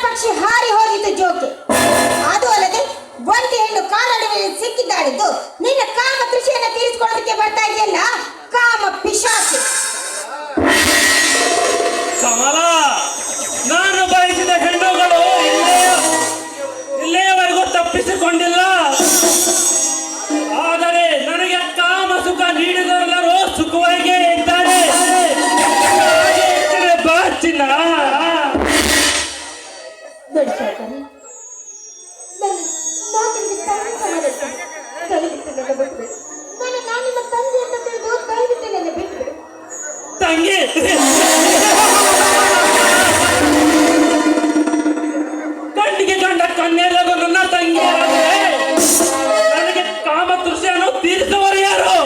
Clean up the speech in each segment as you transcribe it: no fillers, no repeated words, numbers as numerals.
ಪಕ್ಷಿ ಹಾರಿ ಹೋಗಿದ್ದು ಜೋಕೆ. ಅದು ಅಲ್ಲದೆ ಒಂಟಿ ಹೆಣ್ಣು ಕಾನಡುವಿನಲ್ಲಿ ಸಿಕ್ಕಿದ್ದಾಳಿದ್ದು ನಿನ್ನ ಕಾಮ ಕೃಷಿಯನ್ನು ತೀರಿಸಿಕೊಳ್ಳೋದಕ್ಕೆ ಬರ್ತಾ ಇದೆಯಲ್ಲ ಕಾಮ ಪಿಶಾಚಿ. ಕಮಲ, ನಾನು ಬಯಸಿದ ಹೆಣ್ಣುಗಳು ಇಲ್ಲಿಯವರೆಗೂ ತಪ್ಪಿಸಿಕೊಂಡಿಲ್ಲ. ಆದರೆ ನನಗೆ ಕಾಮ ಸುಖ ನೀಡಿದವರೆಲ್ಲರೂ ಸುಖವಾಗಿ ಇದ್ದಾರೆ. ಬಾಚಿನ ತಂಗಿ, ಕಣ್ಣಿಗೆ ಕಂಡ ಕಣ್ಣೆಲ್ಲರೂ ನನ್ನ ತಂಗಿ. ನನಗೆ ಕಾಮ ತೃಷೆಯನ್ನು ತೀರಿಸುವರು ಯಾರು?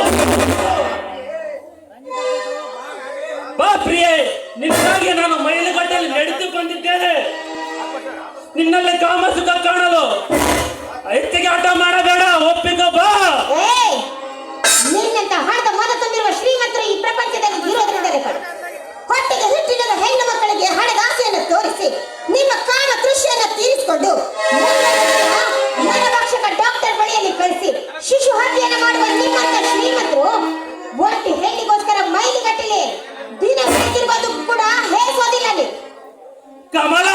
ಬಾ ಪ್ರಿಯೆ, ನಿನ್ನಾಗಿ ನಾನು ಮೈಲುಗಟ್ಟಲ್ಲಿ ನಡೆದುಕೊಂಡಿದ್ದೇನೆ. ನಿನ್ನಲ್ಲಿ ಕಾಮ ಸುಖ ಕಾಣಲು ಐತಿಗೆ ಆಟ ಮಾಡಬೇಡ, ಒಪ್ಪಿಕೋ ಬಾ. ನಿನ್ನಂತ ಹಣದ ಮನ ತುಂಬಿರುವ ಶ್ರೀಮಂತರು ಈ ಪ್ರಪಂಚದಲ್ಲಿ ಇರೋದ್ರಿಂದಲೇ ಕಡೆ ಹೊಟ್ಟೆಗೆ ಹಿಟ್ಟಿಲ್ಲದ ಹೆಣ್ಣು ಮಕ್ಕಳಿಗೆ ಹಣದ ಆಸೆಯನ್ನು ತೋರಿಸಿ ನಿಮ್ಮ ಕಾಮ ಕೃಷಿಯನ್ನು ತೀರಿಸಿಕೊಂಡು ನರಭಕ್ಷಕ ಡಾಕ್ಟರ್ ಬಳಿಯಲ್ಲಿ ಕಳಿಸಿ ಶಿಶು ಹತ್ಯೆಯನ್ನು ಮಾಡುವ ನಿಮ್ಮಂತ ಶ್ರೀಮಂತರು ಒಂಟಿ ಹೆಣ್ಣಿಗೋಸ್ಕರ ಮೈಲಿಗಟ್ಟಲೆ ದಿನ ಬೆಳೆದಿರುವುದು ಕೂಡ ಹೇಗೋದಿಲ್ಲ. ಕಮಲ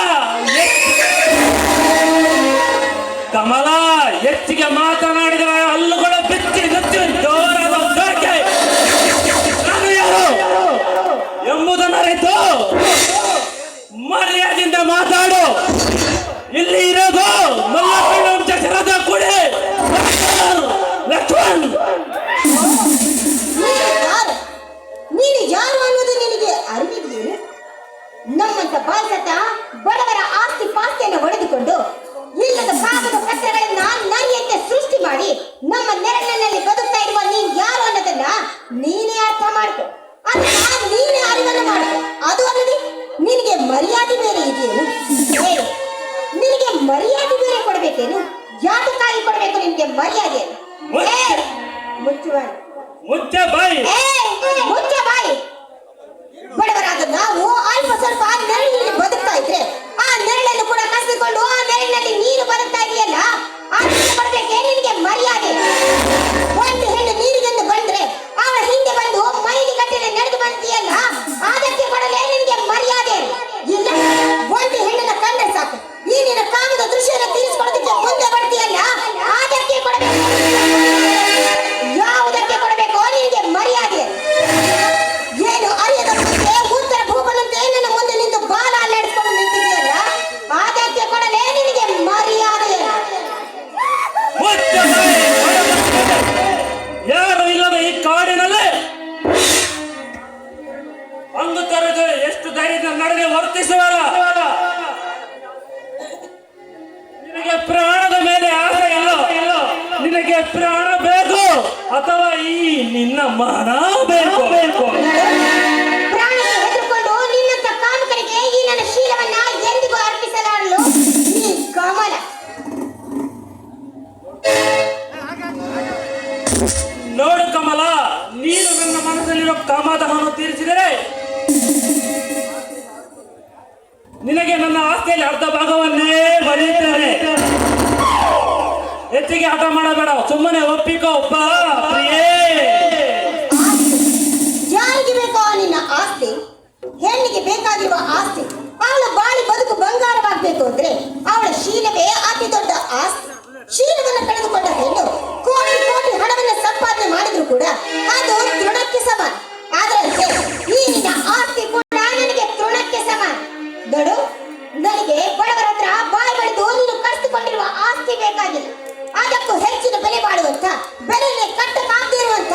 ಕಮಲ, ಹೆಚ್ಚಿಗೆ ಮಾತನಾಡಿದರೆ ಹಲ್ಲುಗಳು ಬಿಚ್ಚಿ ನುಚ್ಚಿ ಜೋರಾದ ಉದ್ದಾರಕ್ಕೆ ನಾನು ಯಾರು ಎಂಬುದನ್ನು ಅರಿತು ಮರ್ಯಾದೆಯಿಂದ ಮಾತಾಡು. ಇಲ್ಲಿ ಇರೋದು ಮಲ್ಲಕಂಡ ಶರದ ಕುಡಿ ಲಕ್ಷ್ಮಣ್. ನೀನು ಯಾರು ಅನ್ನೋದು ನಿನಗೆ ಅರಿವಿದೆಯೇನು? ನಮ್ಮಂತ ಬಾಲ್ಸತ ಬಡವರ ಆಸ್ತಿ ಪಾಸ್ತಿಯನ್ನು ಹೊಡೆದುಕೊಂಡು ಇಲ್ಲದ ಕಾಗದ ಪತ್ರಗಳನ್ನ ನರಿಯಂತೆ ಸೃಷ್ಟಿ ಮಾಡಿ ನಮ್ಮ ನೆರಳಿನಲ್ಲಿ ಬದುಕ್ತಾ ಇರುವ ನೀನ್ ಯಾರು ಅನ್ನೋದನ್ನ ನೀನೇ ಅರ್ಥ ಮಾಡ್ಕೊ. ಅದನ್ನ ನೀನೇ ಅರಿವನ್ನು ಮಾಡ್ಕೊ. ಅದು ಅಲ್ಲದೆ ನಿನಗೆ ಮರ್ಯಾದೆ ಬೇರೆ ಇದೆಯೇನು? ನಿನಗೆ ಮರ್ಯಾದೆ ಬೇರೆ ಕೊಡ್ಬೇಕೇನು? ಯಾತಕ್ಕಾಗಿ ಕೊಡ್ಬೇಕು ನಿನ್ಗೆ ಮರ್ಯಾದೆ? ಮುಚ್ಚ ಬಾಯಿ. ಬಡವರಾದ ನಾವು ಅಲ್ಪ ಸ್ವಲ್ಪ ನೆರಳಿನಲ್ಲಿ ಬದುಕ್ತಾ ಇದ್ರೆ ಆ ನೆರಳನ್ನು ಕೂಡ ಕಸಿಕೊಂಡು ಆ ನೆರಳಿನಲ್ಲಿ ನೀರು ಬದುಕ್ತಾ ಇದೆಯಲ್ಲ, ಅದನ್ನು ಕೊಡ್ಬೇಕೆ ನಿನಗೆ ಮರ್ಯಾದೆ? ಒಂದು ಹೆಣ್ಣು ನೀರಿಗೆಂದು ಬಂದ್ರೆ ಅವಳ ಹಿಂದೆ ಬಂದು ಮೈಲಿ ಗಟ್ಟಲೆ ನಡೆದು ಬಂದಿಯಲ್ಲ, ಅದಕ್ಕೆ ಕೊಡಲೇ ನಿನಗೆ ಮರ್ಯಾದೆ ಇಲ್ಲ. ಒಂದು ಹೆಣ್ಣನ್ನ ಕಂಡ್ರೆ ಸಾಕು ಈ ನಿನ್ನ ಕಾಮದ ದೃಶ್ಯನ ತೀರಿಸಿಕೊಳ್ಳೋದಕ್ಕೆ ಮುಂದೆ ಬರ್ತೀಯಲ್ಲ, ಅದಕ್ಕೆ ಕೊಡಬೇಕು. ಯಾವುದಕ್ಕೆ ಕೊಡಬೇಕು ನಿನಗೆ ಮರ್ಯಾದೆ? ಏನು ಅರಿಯದ ಉತ್ತರ ಭೂಗೋಳಂತೆ ನನ್ನ ಮುಂದೆ ನಿಂತು ಬಾಲ ಅಲ್ಲಾಡಿಸ್ಕೊಂಡು ನಿಂತಿದೆಯಲ್ಲ, ಅದಕ್ಕೆ ಕೊಡಲೇ ನಿನಗೆ ಮರ್ಯಾದೆ. ಯಾರು ಇಲ್ಲದ ಈ ಕಾಡಿನಲ್ಲಿ ಅಂದು ತರದು ಎಷ್ಟು ಧೈರ್ಯದ ನಡೆಗೆ ವರ್ತಿಸುವಲ್ಲ. ನಿನಗೆ ಪ್ರಾಣದ ಮೇಲೆ ಆಸೆ ಇಲ್ಲ. ನಿನಗೆ ಪ್ರಾಣ ಬೇಕು ಅಥವಾ ಈ ನಿನ್ನ ಮಾನ ಬೇಕು? ಪ್ರಾಣಕ್ಕೆ ಹೆದರಿಕೊಂಡು ನಿನ್ನಂತ ಕಾಮಕರಿಗೆ ಈ ನನ್ನ ಶೀಲವನ್ನ ಎಂದಿಗೂ ಅರ್ಪಿಸಲಾರಲು ಈ ಕಮಲ. ನೋಡು ಕಮಲ, ನೀನು ನನ್ನ ಮನಸ್ಸಲ್ಲಿರೋ ಕಾಮದಾಹವನ್ನು ತೀರಿಸಿದರೆ ನಿನಗೆ ನನ್ನ ಆಸ್ತಿಯಲ್ಲಿ ಅರ್ಧ ಭಾಗವನ್ನೇ ಬರೆಯುತ್ತೇನೆ. ಹೆಚ್ಚಿಗೆ ಆಟ ಮಾಡಬೇಡ, ಸುಮ್ಮನೆ ಒಪ್ಪಿಕೋ. ಒಬ್ಬ ಪ್ರಿಯೇ, ಯಾರಿಗೆ ಬೇಕೋ ನಿನ್ನ ಆಸ್ತಿ? ಹೆಣ್ಣಿಗೆ ಬೇಕಾಗಿರುವ ಆಸ್ತಿ ಅವಳ ಬಾಳಿ ಬದುಕು ಬಂಗಾರವಾಗಬೇಕು ಅಂದ್ರೆ ಅವಳ ಶೀಲವೇ ಅತಿ ದೊಡ್ಡ ಆಸ್ತಿ. ಶೀಲವನ್ನು ಕಳೆದುಕೊಂಡ ಹೆಣ್ಣು ಕೋಟಿ ಕೋಟಿ ಹಣವನ್ನು ಸಂಪಾದನೆ ಮಾಡಿದ್ರು ಕೂಡ ಅದು ತೃಣಕ್ಕೆ ಸಮಾನ. ಅದರಂತೆ ಈ ನಿನ್ನ ಆಸ್ತಿ ಕೂಡ ನನಗೆ ತೃಣಕ್ಕೆ ಸಮಾನ. ದೊಡ್ಡ ನನಗೆ ಬಡವರ ಹತ್ರ ಬಾಯಿ ಬಳಿದು ನೀನು ಕಟ್ಟಿಕೊಂಡಿರುವ ಆಸ್ತಿ ಬೇಕಾಗಿಲ್ಲ. ಅದಕ್ಕೂ ಹೆಚ್ಚಿನ ಬೆಲೆ ಬಾಳುವಂತ ಬೆಲೆಗೆ ಕಟ್ಟಕಾಗದೇ ಇರುವಂತ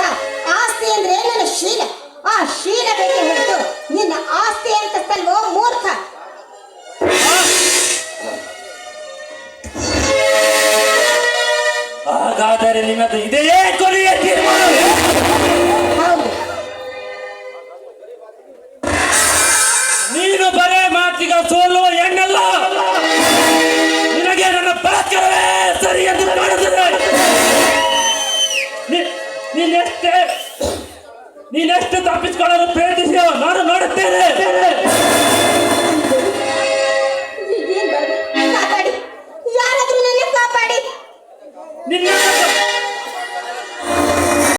ಆಸ್ತಿ ಅಂದ್ರೆ ನನ್ನ ಶೀಲ. ಆ ಶೀಲ ಬೇಕೆ ಹೊರತು ನಿನ್ನ ಆಸ್ತಿ ಅಂತ ತಲ್ವೋ ಮೂರ್ಖ. ಹಾಗಾದರೆ ನಿನ್ನದು ಇದೇ ಕೊನೆಯ ತೀರ್ಮಾನ? ಹೌದು. ನೀನು ಬರೇ ಮಾತಿಗ ಸೋಲುವ ಹೆಣ್ಣಲ್ಲ. ನಿನಗೆ ನನ್ನ ಪರಾಕ್ರಮವೇ ಸರಿ ಎಂದು ಕಾಣುತ್ತದೆ. ನೀನೆಷ್ಟು ತಪ್ಪಿಸಿಕೊಳ್ಳಲು ಪ್ರಯತ್ನಿಸಿಯೋ ನಾನು ನೋಡುತ್ತೇನೆ. ನಿನ್ನ